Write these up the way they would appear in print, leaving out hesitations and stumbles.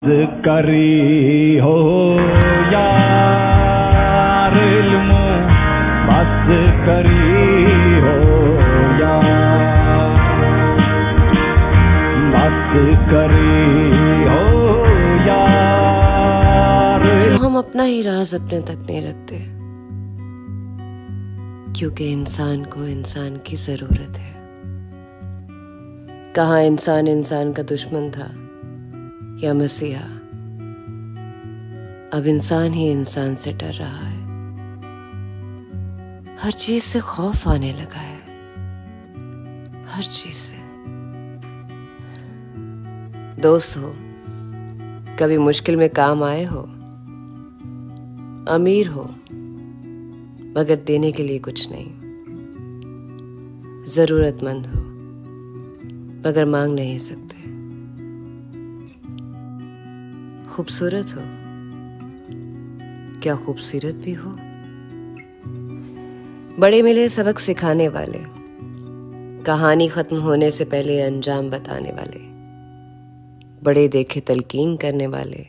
करी हो यार इल्मो बस करी हो यार बस करी हो यार। तो हम अपना ही राज अपने तक नहीं रखते, क्योंकि इंसान को इंसान की जरूरत है। कहाँ इंसान इंसान का दुश्मन था या मसीहा, अब इंसान ही इंसान से डर रहा है। हर चीज से खौफ आने लगा है, हर चीज से। दोस्त हो, कभी मुश्किल में काम आए हो? अमीर हो मगर देने के लिए कुछ नहीं, जरूरतमंद हो मगर मांग नहीं सकते, खूबसूरत हो, क्या खूबसूरत भी हो। बड़े मिले सबक सिखाने वाले, कहानी खत्म होने से पहले अंजाम बताने वाले, बड़े देखे तलकीन करने वाले,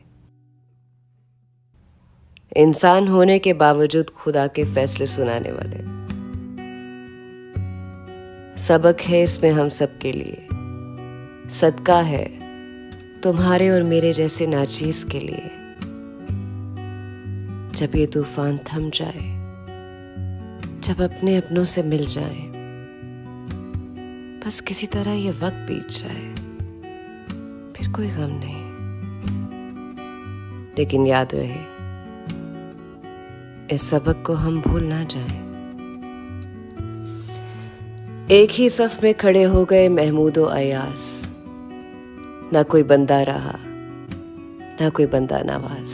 इंसान होने के बावजूद खुदा के फैसले सुनाने वाले। सबक है इसमें हम सबके लिए, सदका है तुम्हारे और मेरे जैसे नाचीज के लिए। जब ये तूफान थम जाए, जब अपने अपनों से मिल जाए, बस किसी तरह ये वक्त बीत जाए, फिर कोई गम नहीं। लेकिन याद रहे, इस सबक को हम भूल ना जाएं। एक ही सफ में खड़े हो गए महमूद और अयास, ना कोई बंदा रहा ना कोई बंदा नवाज।